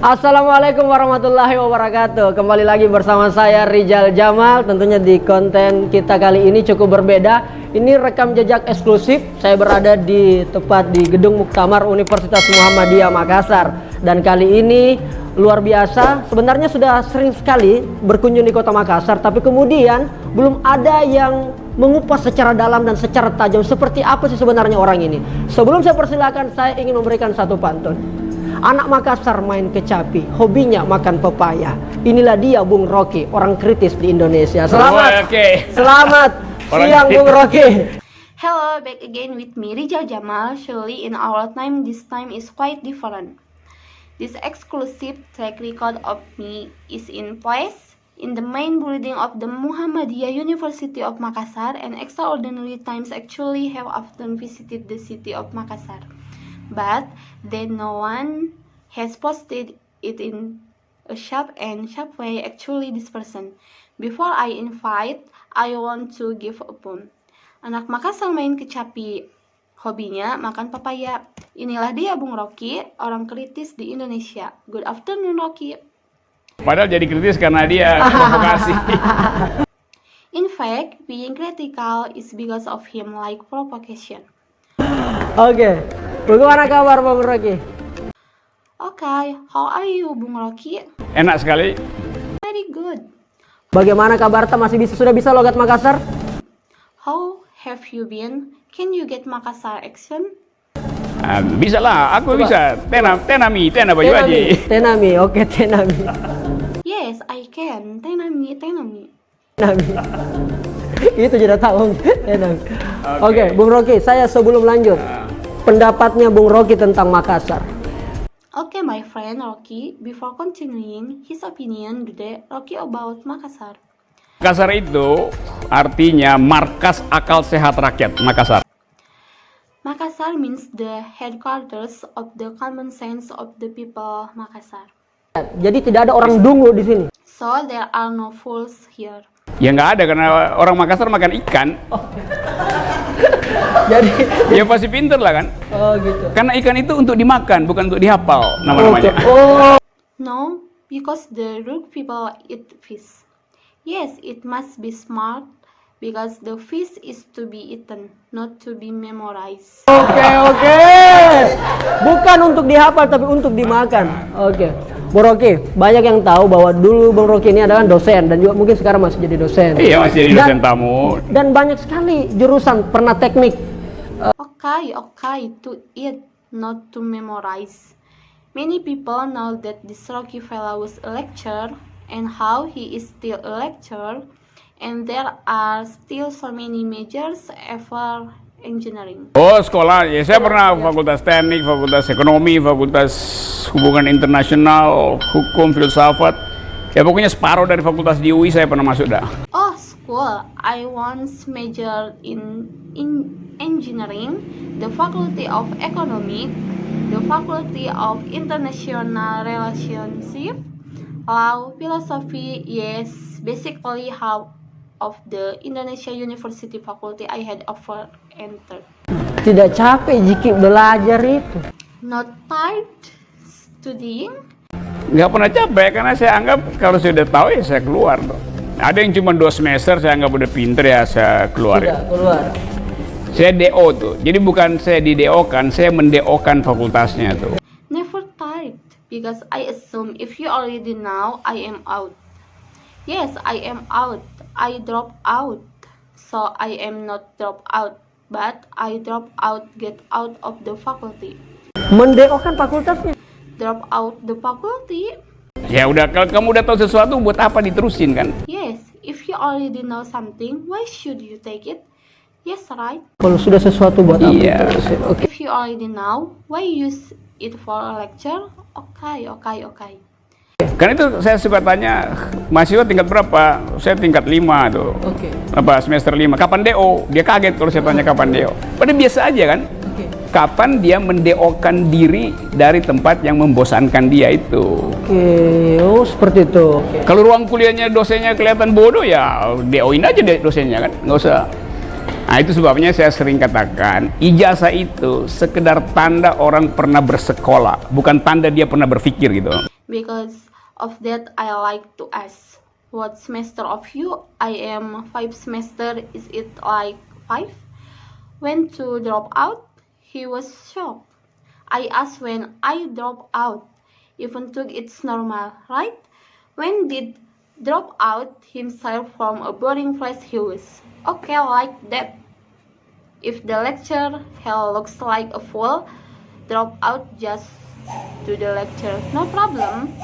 Assalamualaikum warahmatullahi wabarakatuh. Kembali lagi bersama saya Rizal Jamal. Tentunya di konten kita kali ini cukup berbeda. Ini rekam jejak eksklusif. Saya berada tepat di Gedung Muktamar Universitas Muhammadiyah Makassar. Dan kali ini luar biasa. Sebenarnya sudah sering sekali berkunjung di kota Makassar, tapi kemudian belum ada yang mengupas secara dalam dan secara tajam seperti apa sih sebenarnya orang ini. Sebelum saya persilakan, saya ingin memberikan satu pantun. Anak Makassar main kecapi, hobinya makan pepaya. Inilah dia Bung Rocky, orang kritis di Indonesia. Selamat, selamat siang Bung Rocky. Hello, back again with me Rizal Jamal. Surely in our time, this time is quite different. This exclusive track record of me is in place in the main building of the Muhammadiyah University of Makassar, and extraordinary times actually have often visited the city of Makassar. But then no one has posted it in a sharp way. Actually this person. Before I invite, I want to give a poem. Anak Makassar main kecapi, hobinya makan papaya. Inilah dia Bung Rocky, orang kritis di Indonesia. Good afternoon Rocky. Padahal jadi kritis karena dia provokasi. In fact, being critical is because of him, like provocation. Oke. Bagaimana kabar Bung Rocky? Okay, how are you Bung Rocky? Enak sekali. Very good. Bagaimana kabar? Sudah bisa logat Makassar? How have you been? Can you get Makassar action? Bisa lah, aku bisa. Tenami baju aja. Tenami, oke tenami. Yes, I can. Tenami. Tenami. Itu sudah tahu. Tenami. Oke, Bung Rocky, saya sebelum lanjut, pendapatnya Bung Rocky tentang Makassar. Okay, my friend Rocky, before continuing his opinion today, Rocky about Makassar. Makassar itu artinya markas akal sehat rakyat Makassar. Makassar means the headquarters of the common sense of the people Makassar. Jadi tidak ada orang dungu di sini. So there are no fools here. Ya nggak ada, karena orang Makassar makan ikan. Jadi ya pasti pinter lah kan. Oh gitu. Karena ikan itu untuk dimakan, bukan untuk dihafal nama-namanya. No, because the rude people eat fish. Yes, it must be smart, because the fish is to be eaten, not to be memorized. Oke. Bukan untuk dihafal tapi untuk dimakan. Oke. Bung Rocky, banyak yang tahu bahwa dulu Bung Rocky ini adalah dosen dan juga mungkin sekarang masih jadi dosen. Iya, masih jadi dosen tamu. Dan banyak sekali jurusan, pernah teknik. Okay, to eat, not to memorize. Many people know that this Rocky fellow was a lecturer and how he is still a lecturer, and there are still so many majors ever engineering. Oh, sekolah. Ya, saya pernah fakultas teknik, fakultas ekonomi, fakultas hubungan internasional, hukum, filsafat. Ya pokoknya separuh dari fakultas di UI saya pernah masuk dah. Oh, school. I once majored in engineering, the faculty of economic, the faculty of international relationship, law, philosophy. Yes, basically half of the Indonesia University faculty I had ever entered. Tidak capek jika belajar itu? Not tired studying? Nggak pernah capek, karena saya anggap kalau sudah tahu ya saya keluar. Ada yang cuma 2 semester saya anggap udah pinter ya saya keluar. Tidak, keluar. Saya DO tuh, jadi bukan saya di DO kan, saya mendeokan fakultasnya tuh. Never tired, because I assume if you already know I am out. Yes, I am out. I drop out. So I am not drop out, but I drop out, get out of the faculty. Mendeokan fakultasnya? Drop out the faculty? Ya udah, kalau kamu udah tahu sesuatu buat apa diterusin kan? Yes, if you already know something, why should you take it? Yes, right? Kalau sudah sesuatu buat apa? Iya. Oke. If you already know, why use it for a lecture? Okay. Karena itu saya suka tanya, mahasiswa tingkat berapa? Saya tingkat 5 tuh. Oke. Apa semester 5? Kapan DO? Dia kaget kalau saya tanya kapan DO. Padahal biasa aja kan? Oke. Kapan dia mendeokan diri dari tempat yang membosankan dia itu. Oke, oh seperti itu. Kalau ruang kuliahnya dosennya kelihatan bodoh ya DO-in aja deh dosennya kan, nggak usah. Nah, itu sebabnya saya sering katakan, ijazah itu sekedar tanda orang pernah bersekolah, bukan tanda dia pernah berpikir gitu. Because of that, I like to ask, what semester of you? I am 5 semester, is it like 5? When to drop out? He was shocked. I asked when I drop out. Even though it's normal, right? When did drop out himself from a boarding place, he was okay like that. If the lecture hell looks like a fool, drop out just to the lecture, no problem.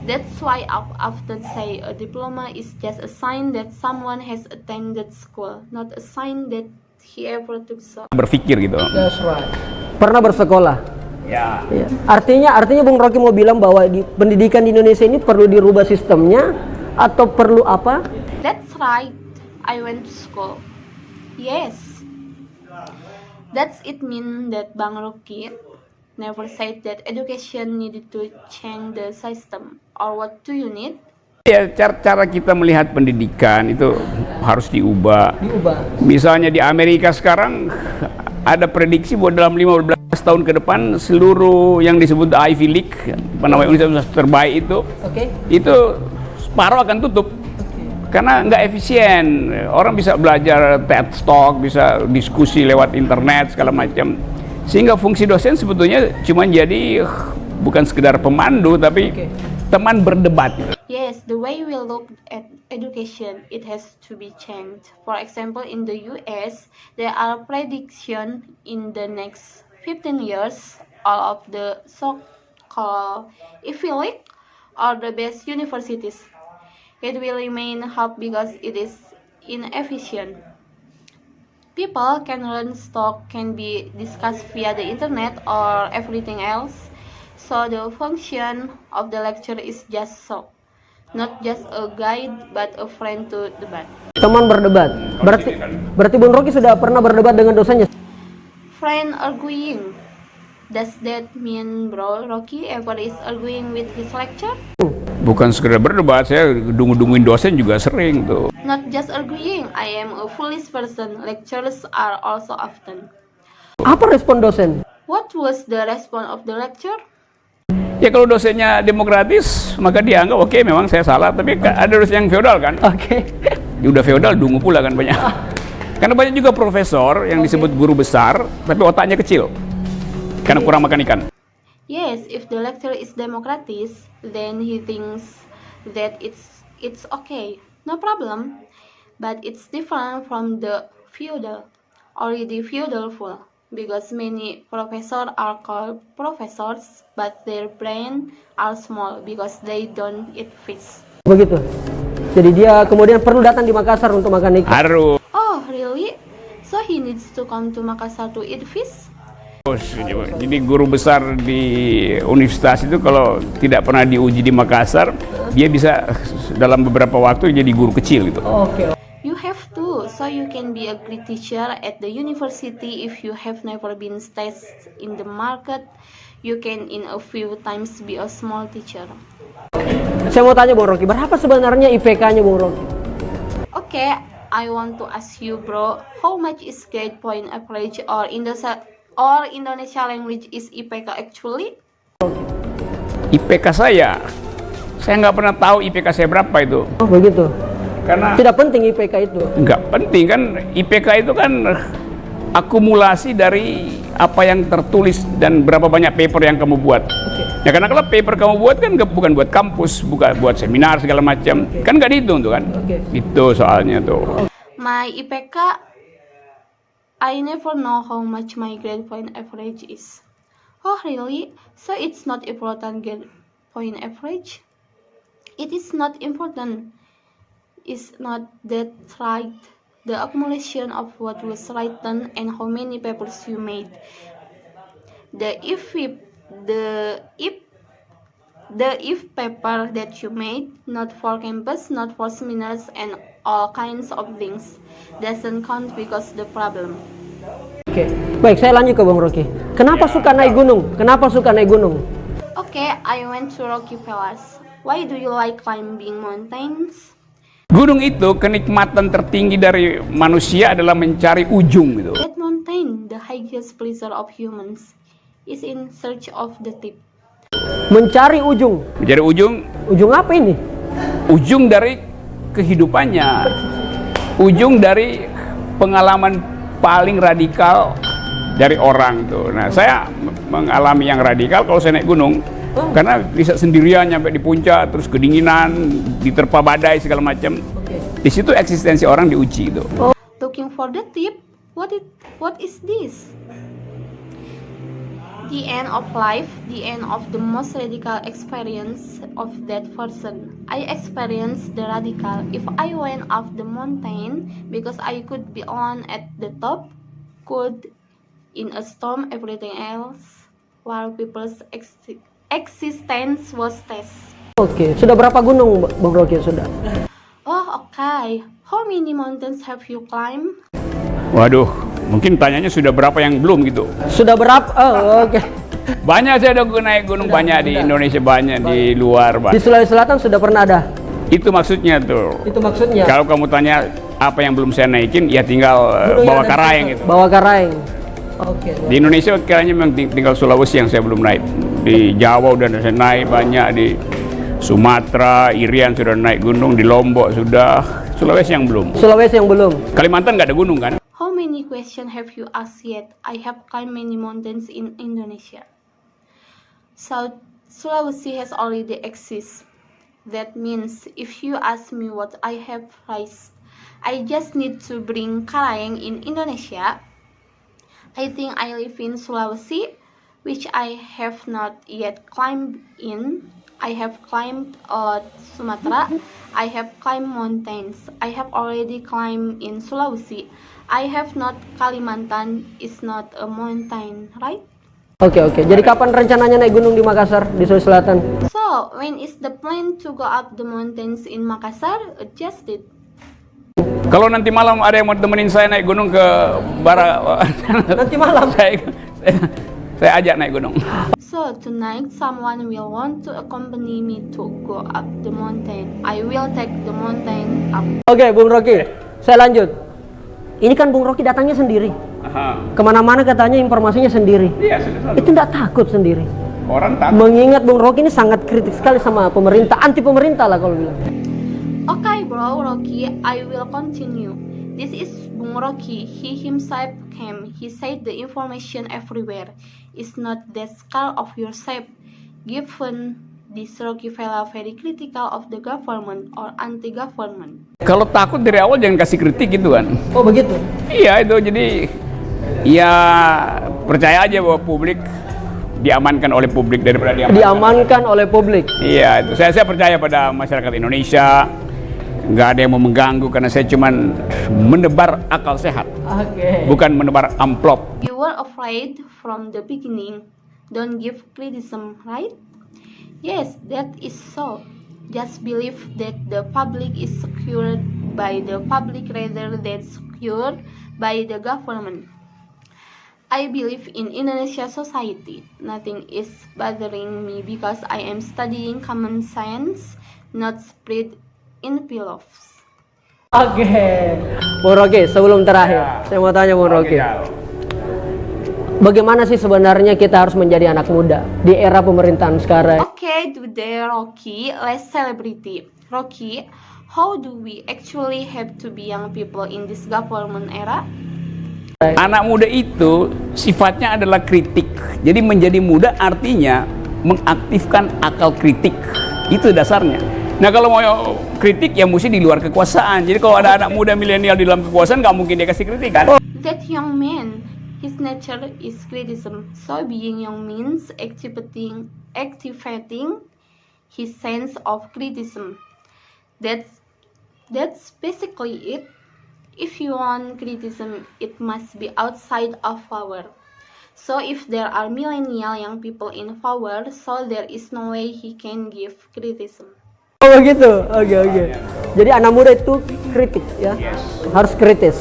That's why I often say a diploma is just a sign that someone has attended school, not a sign that he ever took so. Berpikir gitu. That's right. Pernah bersekolah. Ya. Ya. Artinya Bung Rocky mau bilang bahwa pendidikan di Indonesia ini perlu dirubah sistemnya atau perlu apa? That's right. I went to school. Yes. That's it mean that Bang Rocky never said that education needed to change the system. Or what do you need? Ya, cara kita melihat pendidikan itu harus diubah. Diubah. Misalnya di Amerika sekarang ada prediksi bahwa dalam 15 tahun ke depan seluruh yang disebut Ivy League, universitas terbaik itu separuh akan tutup. Karena nggak efisien, orang bisa belajar TED Talk, bisa diskusi lewat internet segala macam, sehingga fungsi dosen sebetulnya cuma jadi bukan sekedar pemandu tapi teman berdebat. Yes, the way we look at education, it has to be changed. For example, in the US, there are predictions in the next 15 years, all of the so-called Ivy League are the best universities. It will remain hub because it is inefficient. People can learn stock can be discussed via the internet or everything else. So the function of the lecture is just so, not just a guide but a friend to debat. Teman berdebat. Berarti Bung Rocky sudah pernah berdebat dengan dosennya. Friend arguing. Does that mean bro Rocky ever is arguing with his lecture? Bukan sekedar berdebat, saya dungu-dunguin dosen juga sering tuh. Not just arguing, I am a foolish person. Lectures are also often. Apa respon dosen? What was the response of the lecture? Ya kalau dosennya demokratis, maka dia anggap oke, memang saya salah. Tapi ada dosen yang feodal kan? Oke. Udah feodal, dungu pula kan banyak. Karena banyak juga profesor yang disebut guru besar, tapi otaknya kecil. Karena kurang makan ikan. Yes, if the lecture is democratic, then he thinks that it's okay, no problem. But it's different from the feudal, already feudalful, because many professors are called professors, but their brain are small because they don't eat fish. Begitu. Jadi dia kemudian perlu datang di Makassar untuk makan ikan. Harus. Oh, really? So he needs to come to Makassar to eat fish? Jadi guru besar di universitas itu kalau tidak pernah diuji di Makassar, dia bisa dalam beberapa waktu jadi guru kecil gitu. Oke. You have to, so you can be a great teacher at the university. If you have never been staged in the market, you can in a few times be a small teacher. Saya mau tanya Bung Rocky, berapa sebenarnya IPK-nya Bung Rocky? Okay, I want to ask you bro, how much is grade point average or Indonesia language is IPK actually? IPK saya nggak pernah tahu IPK saya berapa itu. Oh begitu. Karena Tidak penting IPK itu. nggak penting kan, IPK itu kan akumulasi dari apa yang tertulis dan berapa banyak paper yang kamu buat. Ya karena kalau paper kamu buat kan bukan buat kampus, bukan buat seminar segala macam, kan nggak dihitung tuh kan. Itu soalnya tuh. My IPK, I never know how much my grade point average is. Oh really? So it's not important grade point average? It is not important. It's not that right. The accumulation of what was written and how many papers you made. The if paper that you made, not for campus, not for seminars and all kinds of things, doesn't count because the problem. Oke. Baik, saya lanjut ke Bung Rocky. Kenapa suka naik gunung? Okay, I went to Rocky Palace. Why do you like climbing mountains? Gunung itu kenikmatan tertinggi dari manusia adalah mencari ujung gitu. That mountain, the highest pleasure of humans, is in search of the tip. Mencari ujung. Mencari ujung. Ujung apa ini? Ujung dari kehidupannya. Ujung dari pengalaman paling radikal dari orang tuh. Nah, saya mengalami yang radikal kalau saya naik gunung. Karena bisa sendirian nyampe di puncak, terus kedinginan, diterpa badai segala macam. Di situ eksistensi orang diuji itu. Looking for the tip? What is this? The end of life, the end of the most radical experience of that person. I experienced the radical. If I went up the mountain because I could be alone at the top, could in a storm everything else, while people's existence was test. Oke, sudah berapa gunung Bung Rocky sudah? Oh, okay. How many mountains have you climbed? Waduh, mungkin tanyanya sudah berapa yang belum gitu. Sudah berapa? Oh, oke. Banyak saya udah naik gunung, banyak di Indonesia, banyak di luar. Di Sulawesi Selatan sudah pernah ada? Itu maksudnya tuh. Itu maksudnya. Kalau kamu tanya apa yang belum saya naikin, ya tinggal bawa Karaeng itu. Bawa Karaeng. Oke. Di Indonesia kayaknya memang tinggal Sulawesi yang saya belum naik. Di Jawa udah saya naik banyak, di Sumatera, Irian sudah naik gunung, di Lombok sudah, Sulawesi yang belum. Sulawesi yang belum. Kalimantan nggak ada gunung kan? How many questions have you asked yet? I have climbed many mountains in Indonesia. South Sulawesi has already exist. That means if you ask me what I have raised, I just need to bring Karaeng in Indonesia. I think I live in Sulawesi, which I have not yet climbed in. I have climbed a lot Sumatra. I have climbed mountains. I have already climbed in Sulawesi. I have not Kalimantan is not a mountain, right? Oke. Jadi kapan rencananya naik gunung di Makassar, di Sulawesi Selatan? So, when is the plan to go up the mountains in Makassar? Adjusted. Kalau nanti malam ada yang mau temenin saya naik gunung ke Nanti malam. saya ajak naik gunung. So, tonight someone will want to accompany me to go up the mountain. I will take the mountain up. Oke, Bung Rocky. Saya lanjut. Ini kan Bung Rocky datangnya sendiri. Kemana-mana katanya informasinya sendiri. Iya, sudah. Itu tidak takut sendiri. Orang takut. Mengingat Bung Rocky ini sangat kritik sekali sama pemerintah, anti pemerintah lah kalau bilang. Okay, bro, Rocky, I will continue. This is Bung Rocky. He himself came. He said the information everywhere is not that scale of yourself. Given this Rocky fella very critical of the government or anti-government. Kalau takut dari awal jangan kasih kritik gitu kan. Oh begitu? Iya itu, jadi ya percaya aja bahwa publik diamankan oleh publik daripada diamankan oleh publik. Iya itu, saya percaya pada masyarakat Indonesia. Nggak ada yang mau mengganggu karena saya cuman menebar akal sehat, bukan menebar amplop. You were afraid from the beginning. Don't give criticism, right? Yes, that is so. Just believe that the public is secured by the public rather than secured by the government. I believe in Indonesia society. Nothing is bothering me because I am studying common science, not spread in pillows. Oke. Bung Rocky, sebelum terakhir, saya mau tanya Bung Rocky. Bagaimana sih sebenarnya kita harus menjadi anak muda di era pemerintahan sekarang? Okay, today Rocky, let's celebrity. Rocky, how do we actually have to be young people in this government era? Anak muda itu sifatnya adalah kritik. Jadi menjadi muda artinya mengaktifkan akal kritik. Itu dasarnya. Nah kalau mau kritik ya mesti di luar kekuasaan. Jadi kalau ada anak muda milenial di dalam kekuasaan nggak mungkin dia kasih kritik kan? That young man, his nature is criticism. So being young means activating his sense of criticism. That's basically it. If you want criticism, it must be outside of power. So if there are millennial young people in power, so there is no way he can give criticism. Oh begitu, oke. Jadi anak muda itu kritik ya, harus kritis.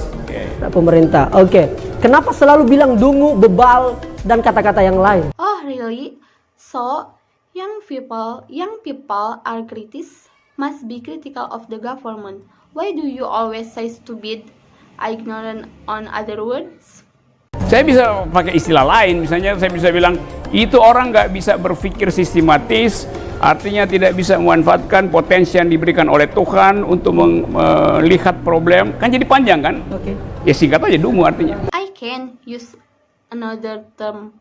Pemerintah, oke. Kenapa selalu bilang dungu, bebal, dan kata-kata yang lain? Oh really? So young people are critics, must be critical of the government. Why do you always say stupid, ignorant on other words? Saya bisa pakai istilah lain, misalnya saya bisa bilang itu orang nggak bisa berpikir sistematis, artinya tidak bisa memanfaatkan potensi yang diberikan oleh Tuhan untuk melihat problem, kan jadi panjang kan? Oke. Ya singkat aja dungu artinya. I can use another term.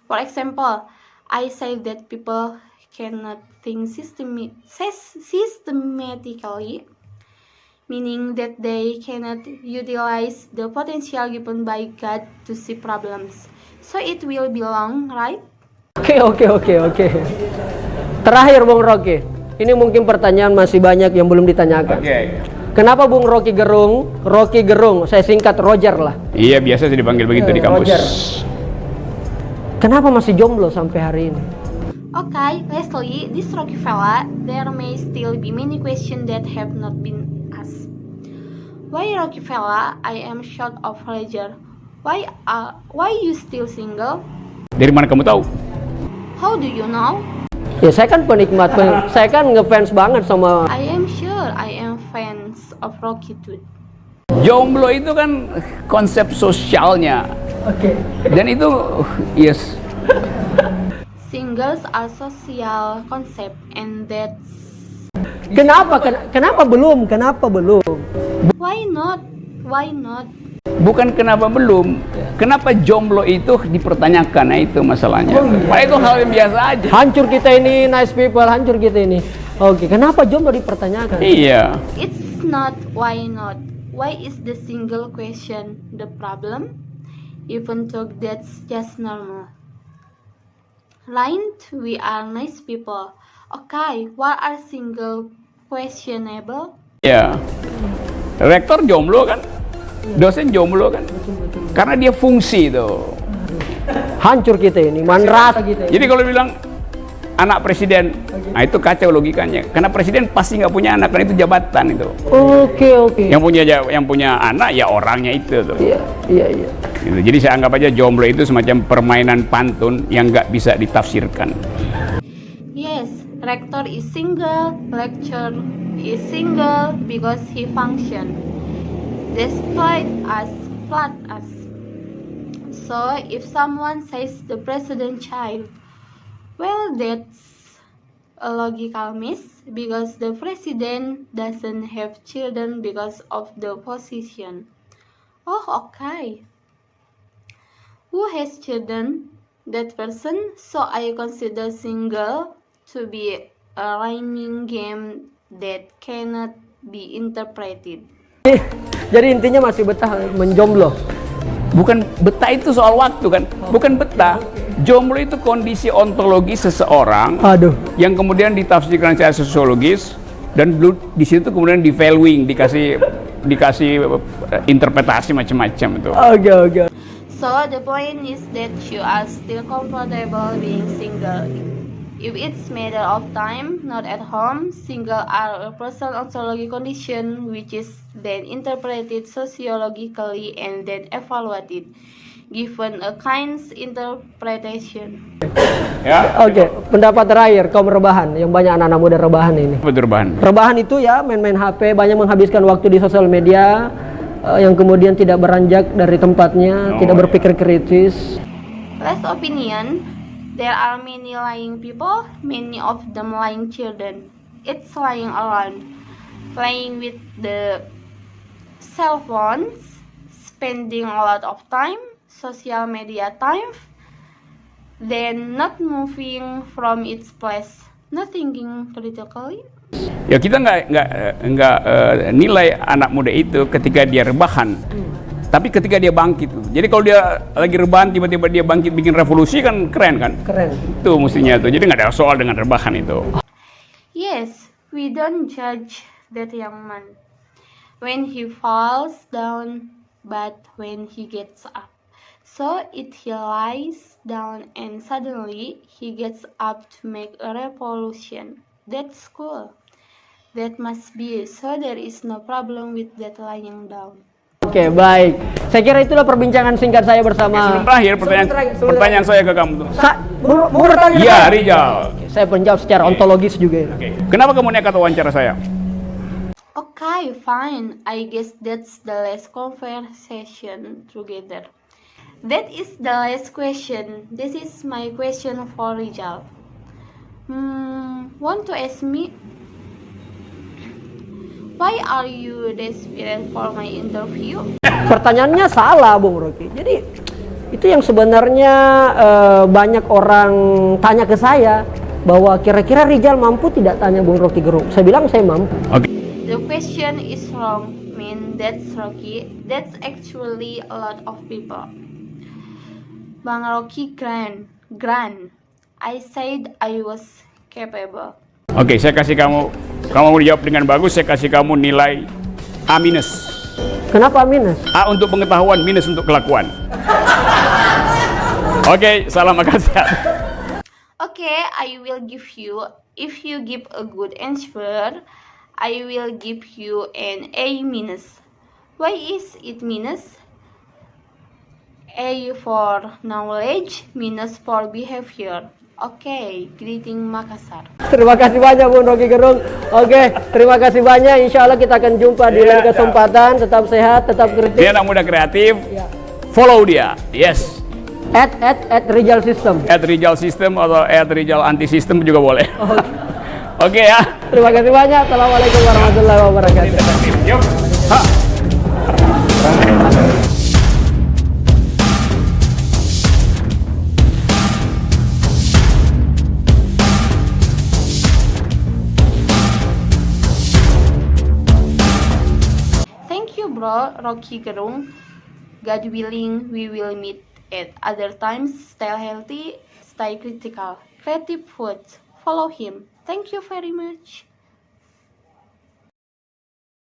For example, I say that people cannot think systematically, meaning that they cannot utilize the potential given by God to see problems. So it will be long, right? Oke. Terakhir Bung Rocky, ini mungkin pertanyaan masih banyak yang belum ditanyakan. Oke. Kenapa Bung Rocky Gerung, saya singkat Roger lah. Iya, biasa sih dipanggil begitu di kampus. Roger. Kenapa masih jomblo sampai hari ini? Okay, lastly, this Rocky fella, there may still be many questions that have not been asked. Why Rocky fella, I am short of pleasure? Why you still single? Dari mana kamu tahu? How do you know? Ya saya kan penikmat, saya kan ngefans banget sama. I am sure I am fans of Rocky too. Jomblo itu kan konsep sosialnya. Oke. Dan itu yes. Singles are social concept and that's Kenapa belum? why not? Bukan kenapa belum, kenapa jomblo itu dipertanyakan, nah itu masalahnya. Padahal itu hal yang biasa aja. Hancur kita ini, nice people, hancur kita ini. Oke, kenapa jomblo dipertanyakan? Iya. It's not why not. Why is the single question the problem? Even though that's just normal. Right, we are nice people. Okay, why are single questionable? Iya. Rektor jomblo kan? Dosen jomblo kan? Karena dia fungsi tuh. Hancur kita ini, manras kita. Jadi kalau bilang anak presiden, nah itu kacau logikanya. Karena presiden pasti nggak punya anak, karena itu jabatan itu. Oke. Yang punya anak ya orangnya itu tuh. Iya. Gitu. Jadi saya anggap aja jomblo itu semacam permainan pantun yang nggak bisa ditafsirkan. Yes, rector is single, lecturer is single because he function. Despite us, flat us. So if someone says the president child, well that's a logical miss because the president doesn't have children because of the position. Oh, okay. Who has children? That person. So I consider single to be a rhyming game that cannot be interpreted. Jadi intinya masih betah menjomblo. Bukan betah itu soal waktu kan? Bukan betah. Jomblo itu kondisi ontologis seseorang. Aduh. Yang kemudian ditafsirkan secara sosiologis dan di situ kemudian di valuing, dikasih interpretasi macam-macam itu. Oke. So the point is that you are still comfortable being single. If it's matter of time, not at home, single are a personal ontology condition which is then interpreted sociologically and then evaluated, given a kind's interpretation. Ya. Oke, pendapat terakhir kaum rebahan yang banyak anak-anak muda rebahan ini. Betul rebahan. Rebahan itu ya main-main HP, banyak menghabiskan waktu di sosial media, yang kemudian tidak beranjak dari tempatnya, tidak berpikir kritis. Last opinion. There are many lying people, many of them lying children. It's lying around, playing with the cell phones, spending a lot of time, social media time, then not moving from its place, not thinking critically. Ya kita nggak nilai anak muda itu ketika dia rebahan. Tapi ketika dia bangkit, jadi kalau dia lagi rebahan tiba-tiba dia bangkit bikin revolusi kan keren kan? Keren. Itu mestinya tuh. Jadi nggak ada soal dengan rebahan itu. Yes, we don't judge that young man when he falls down, but when he gets up. So he lies down and suddenly he gets up to make a revolution. That's cool. That must be. So there is no problem with that lying down. Oke, baik. Saya kira itulah perbincangan singkat saya bersama. Sebelum terakhir, pertanyaan saya ke kamu tuh. Mau bertanya? Iya, Rizal. Saya menjawab secara ontologis juga. Oke. Kenapa kamu nekat wawancara saya? Okay, fine. I guess that's the last conversation together. That is the last question. This is my question for Rizal. Want to ask me why are you desperate for my interview? Pertanyaannya salah, Bung Rocky. Jadi itu yang sebenarnya banyak orang tanya ke saya bahwa kira-kira Rizal mampu tidak, tanya Bung Rocky Gerung. Saya bilang saya mampu. The question is wrong. That's Rocky. That's actually a lot of people. Bang Rocky grand. I said I was capable. Oke, saya kasih kamu menjawab dengan bagus, saya kasih kamu nilai A-. Kenapa minus? A untuk pengetahuan, minus untuk kelakuan. Oke, salam makan sehat. Okay, I will give you, if you give a good answer, I will give you an A-. Why is it minus? A for knowledge, minus for behavior. Oke, greeting Makassar. Terima kasih banyak Bung Rocky Gerung. Oke, terima kasih banyak. Insya Allah kita akan jumpa di lain kesempatan. Tetap sehat, tetap kritis. Dia anak muda kreatif. Follow dia. Yes. At Rizal System. At Rizal System atau at Rizal Anti System juga boleh. Oke ya. Terima kasih banyak. Assalamualaikum warahmatullahi wabarakatuh. Yuk. Thank you, bro, Rocky Gerung. God willing, we will meet at other times. Stay healthy, stay critical. Creative Foods. Follow him. Thank you very much.